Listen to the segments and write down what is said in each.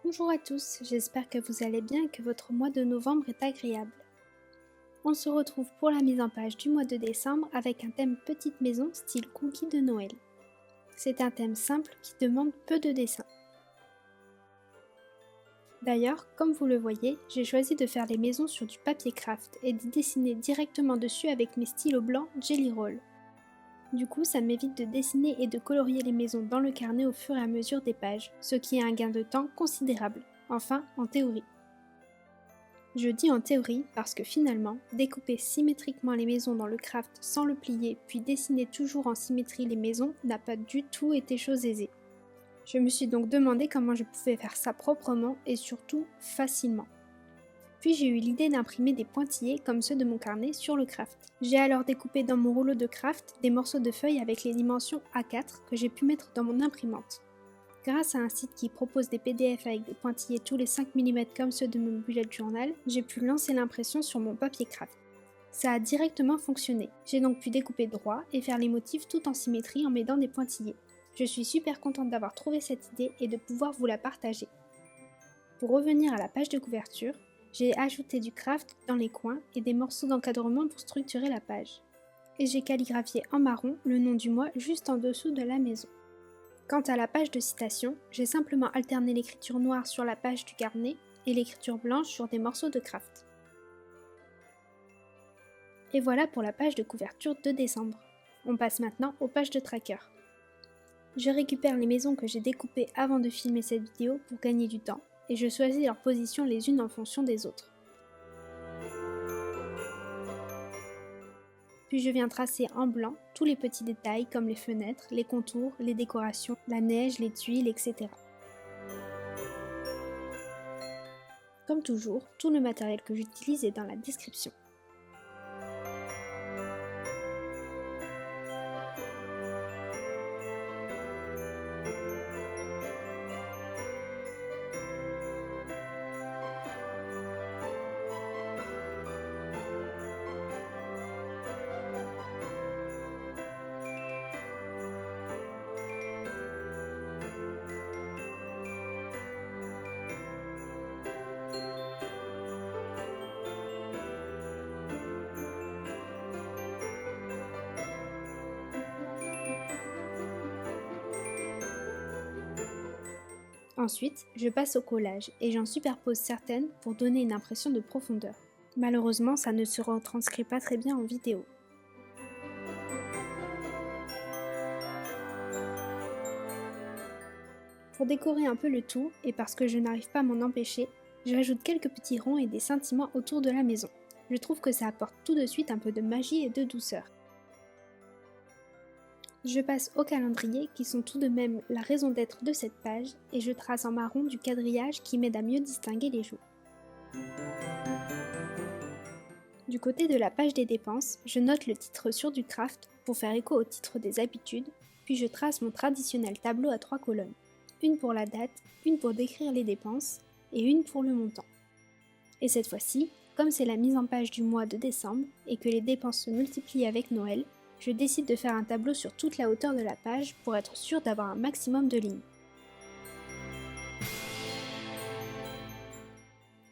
Bonjour à tous, j'espère que vous allez bien et que votre mois de novembre est agréable. On se retrouve pour la mise en page du mois de décembre avec un thème petite maison style cookie de Noël. C'est un thème simple qui demande peu de dessins. D'ailleurs, comme vous le voyez, j'ai choisi de faire les maisons sur du papier craft et d'y dessiner directement dessus avec mes stylos blancs Jelly Roll. Du coup, ça m'évite de dessiner et de colorier les maisons dans le carnet au fur et à mesure des pages, ce qui est un gain de temps considérable, enfin en théorie. Je dis en théorie parce que finalement, découper symétriquement les maisons dans le craft sans le plier puis dessiner toujours en symétrie les maisons n'a pas du tout été chose aisée. Je me suis donc demandé comment je pouvais faire ça proprement et surtout facilement. Puis j'ai eu l'idée d'imprimer des pointillés comme ceux de mon carnet sur le craft. J'ai alors découpé dans mon rouleau de craft des morceaux de feuilles avec les dimensions A4 que j'ai pu mettre dans mon imprimante. Grâce à un site qui propose des PDF avec des pointillés tous les 5 mm comme ceux de mon bullet journal, j'ai pu lancer l'impression sur mon papier craft. Ça a directement fonctionné. J'ai donc pu découper droit et faire les motifs tout en symétrie en m'aidant des pointillés. Je suis super contente d'avoir trouvé cette idée et de pouvoir vous la partager. Pour revenir à la page de couverture, j'ai ajouté du craft dans les coins et des morceaux d'encadrement pour structurer la page. Et j'ai calligraphié en marron le nom du mois juste en dessous de la maison. Quant à la page de citation, j'ai simplement alterné l'écriture noire sur la page du carnet et l'écriture blanche sur des morceaux de craft. Et voilà pour la page de couverture de décembre. On passe maintenant aux pages de tracker. Je récupère les maisons que j'ai découpées avant de filmer cette vidéo pour gagner du temps, et je choisis leur position les unes en fonction des autres. Puis je viens tracer en blanc tous les petits détails comme les fenêtres, les contours, les décorations, la neige, les tuiles, etc. Comme toujours, tout le matériel que j'utilise est dans la description. Ensuite, je passe au collage et j'en superpose certaines pour donner une impression de profondeur. Malheureusement, ça ne se retranscrit pas très bien en vidéo. Pour décorer un peu le tout, et parce que je n'arrive pas à m'en empêcher, j'ajoute quelques petits ronds et des scintillements autour de la maison. Je trouve que ça apporte tout de suite un peu de magie et de douceur. Je passe au calendrier qui sont tout de même la raison d'être de cette page et je trace en marron du quadrillage qui m'aide à mieux distinguer les jours. Du côté de la page des dépenses, je note le titre sur du craft pour faire écho au titre des habitudes, puis je trace mon traditionnel tableau à 3 colonnes. Une pour la date, une pour décrire les dépenses et une pour le montant. Et cette fois-ci, comme c'est la mise en page du mois de décembre et que les dépenses se multiplient avec Noël, je décide de faire un tableau sur toute la hauteur de la page pour être sûr d'avoir un maximum de lignes.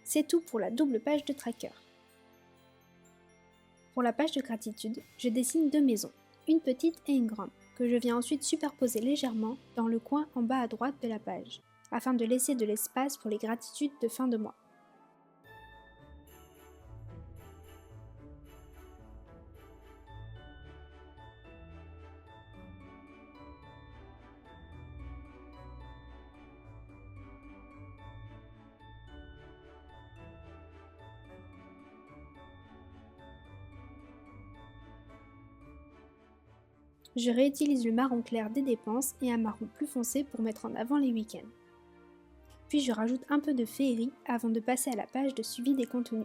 C'est tout pour la double page de tracker. Pour la page de gratitude, je dessine 2 maisons, une petite et une grande, que je viens ensuite superposer légèrement dans le coin en bas à droite de la page, afin de laisser de l'espace pour les gratitudes de fin de mois. Je réutilise le marron clair des dépenses et un marron plus foncé pour mettre en avant les week-ends. Puis je rajoute un peu de féerie avant de passer à la page de suivi des contenus.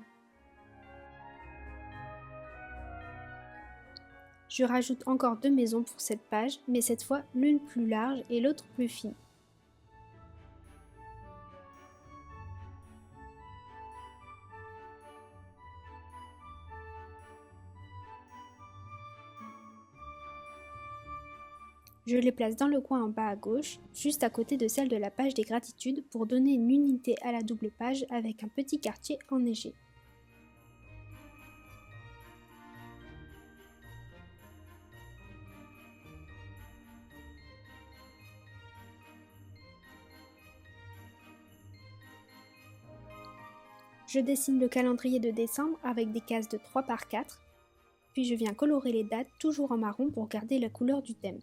Je rajoute encore 2 maisons pour cette page, mais cette fois l'une plus large et l'autre plus fine. Je les place dans le coin en bas à gauche, juste à côté de celle de la page des gratitudes pour donner une unité à la double page avec un petit quartier enneigé. Je dessine le calendrier de décembre avec des cases de 3 par 4, puis je viens colorer les dates toujours en marron pour garder la couleur du thème.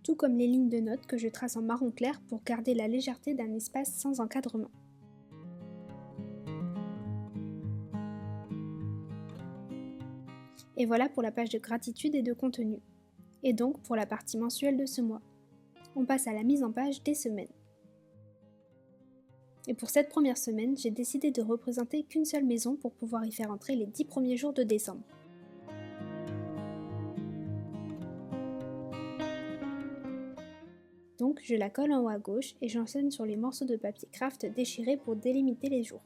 Tout comme les lignes de notes que je trace en marron clair pour garder la légèreté d'un espace sans encadrement. Et voilà pour la page de gratitude et de contenu. Et donc pour la partie mensuelle de ce mois. On passe à la mise en page des semaines. Et pour cette première semaine, j'ai décidé de représenter qu'une seule maison pour pouvoir y faire entrer les 10 premiers jours de décembre. Donc je la colle en haut à gauche et j'enseigne sur les morceaux de papier craft déchirés pour délimiter les jours.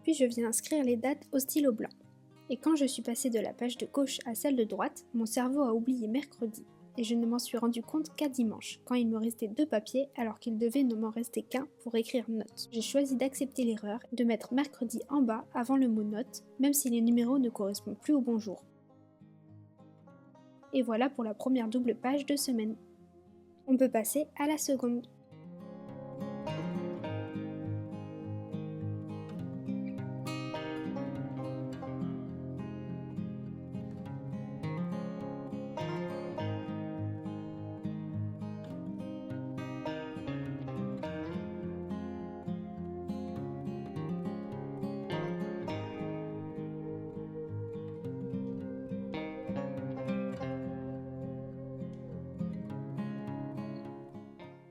Puis je viens inscrire les dates au stylo blanc. Et quand je suis passée de la page de gauche à celle de droite, mon cerveau a oublié mercredi, et je ne m'en suis rendu compte qu'à dimanche, quand il me restait 2 papiers alors qu'il devait ne m'en rester qu'un pour écrire note. J'ai choisi d'accepter l'erreur et de mettre mercredi en bas avant le mot note, même si les numéros ne correspondent plus au bon jour. Et voilà pour la première double page de semaine. On peut passer à la seconde.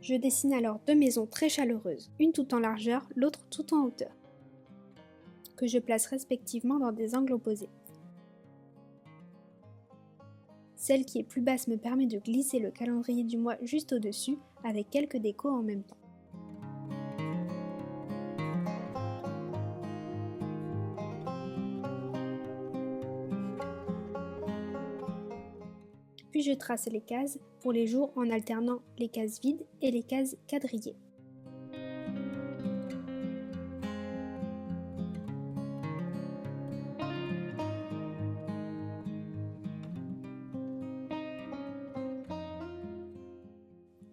Je dessine alors 2 maisons très chaleureuses, une tout en largeur, l'autre tout en hauteur, que je place respectivement dans des angles opposés. Celle qui est plus basse me permet de glisser le calendrier du mois juste au-dessus, avec quelques décos en même temps. Puis je trace les cases pour les jours en alternant les cases vides et les cases quadrillées.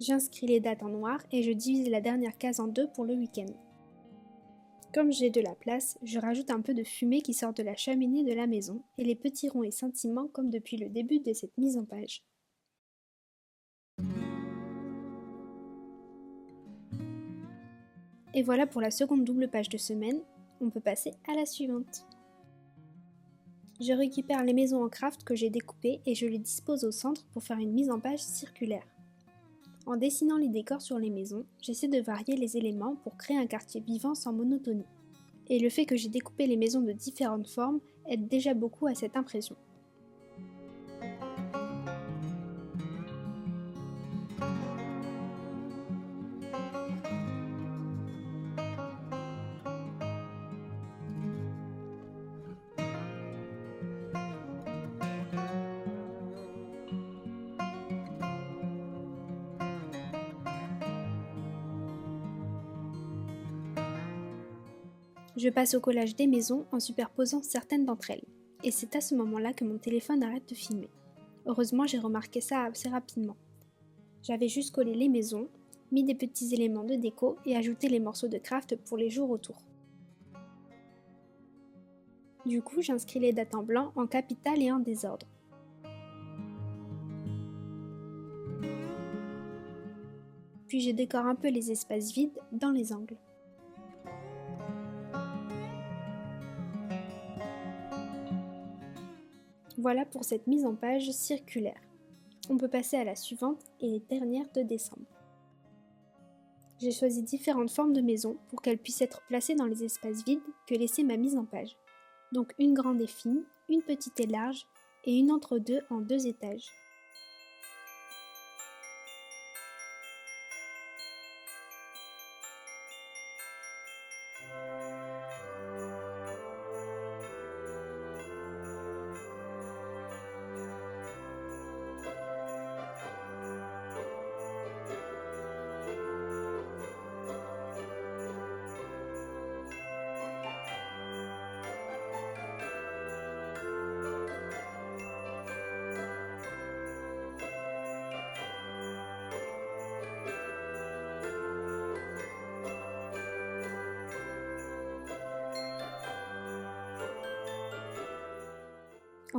J'inscris les dates en noir et je divise la dernière case en 2 pour le week-end. Comme j'ai de la place, je rajoute un peu de fumée qui sort de la cheminée de la maison et les petits ronds et scintillements comme depuis le début de cette mise en page. Et voilà pour la seconde double page de semaine, on peut passer à la suivante. Je récupère les maisons en craft que j'ai découpées et je les dispose au centre pour faire une mise en page circulaire. En dessinant les décors sur les maisons, j'essaie de varier les éléments pour créer un quartier vivant sans monotonie. Et le fait que j'ai découpé les maisons de différentes formes aide déjà beaucoup à cette impression. Je passe au collage des maisons en superposant certaines d'entre elles. Et c'est à ce moment-là que mon téléphone arrête de filmer. Heureusement, j'ai remarqué ça assez rapidement. J'avais juste collé les maisons, mis des petits éléments de déco et ajouté les morceaux de craft pour les jours autour. Du coup, j'inscris les dates en blanc, en capital et en désordre. Puis je décore un peu les espaces vides dans les angles. Voilà pour cette mise en page circulaire. On peut passer à la suivante et dernière de décembre. J'ai choisi différentes formes de maisons pour qu'elles puissent être placées dans les espaces vides que laissait ma mise en page. Donc une grande et fine, une petite et large, et une entre deux en 2 étages.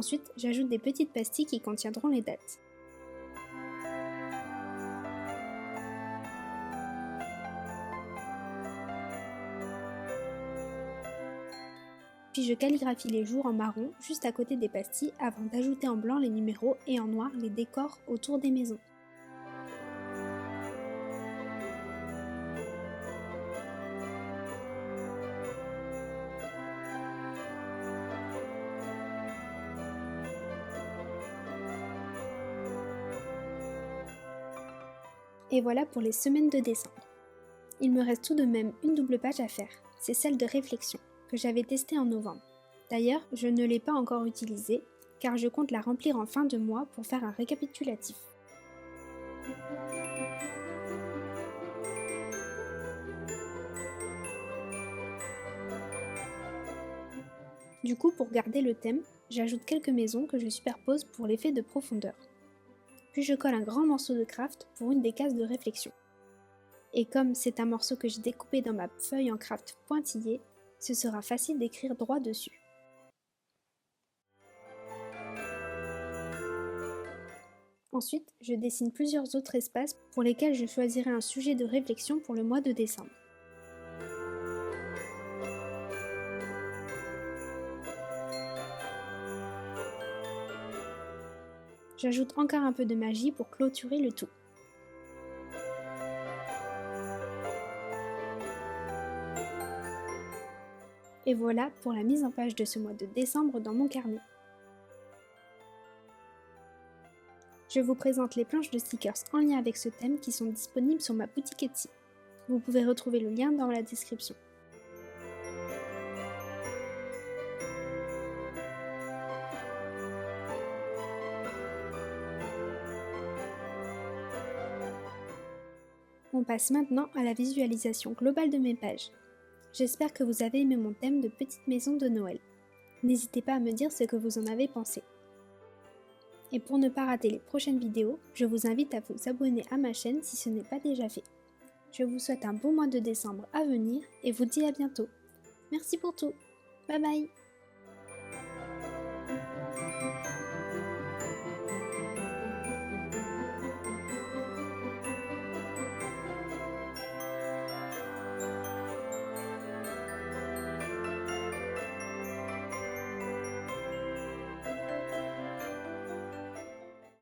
Ensuite, j'ajoute des petites pastilles qui contiendront les dates. Puis je calligraphie les jours en marron juste à côté des pastilles avant d'ajouter en blanc les numéros et en noir les décors autour des maisons. Et voilà pour les semaines de décembre. Il me reste tout de même une double page à faire, c'est celle de réflexion, que j'avais testée en novembre. D'ailleurs, je ne l'ai pas encore utilisée, car je compte la remplir en fin de mois pour faire un récapitulatif. Du coup, pour garder le thème, j'ajoute quelques maisons que je superpose pour l'effet de profondeur. Puis je colle un grand morceau de craft pour une des cases de réflexion. Et comme c'est un morceau que j'ai découpé dans ma feuille en craft pointillée, ce sera facile d'écrire droit dessus. Ensuite, je dessine plusieurs autres espaces pour lesquels je choisirai un sujet de réflexion pour le mois de décembre. J'ajoute encore un peu de magie pour clôturer le tout. Et voilà pour la mise en page de ce mois de décembre dans mon carnet. Je vous présente les planches de stickers en lien avec ce thème qui sont disponibles sur ma boutique Etsy. Vous pouvez retrouver le lien dans la description. On passe maintenant à la visualisation globale de mes pages. J'espère que vous avez aimé mon thème de petite maison de Noël. N'hésitez pas à me dire ce que vous en avez pensé. Et pour ne pas rater les prochaines vidéos, je vous invite à vous abonner à ma chaîne si ce n'est pas déjà fait. Je vous souhaite un bon mois de décembre à venir et vous dis à bientôt. Merci pour tout. Bye bye.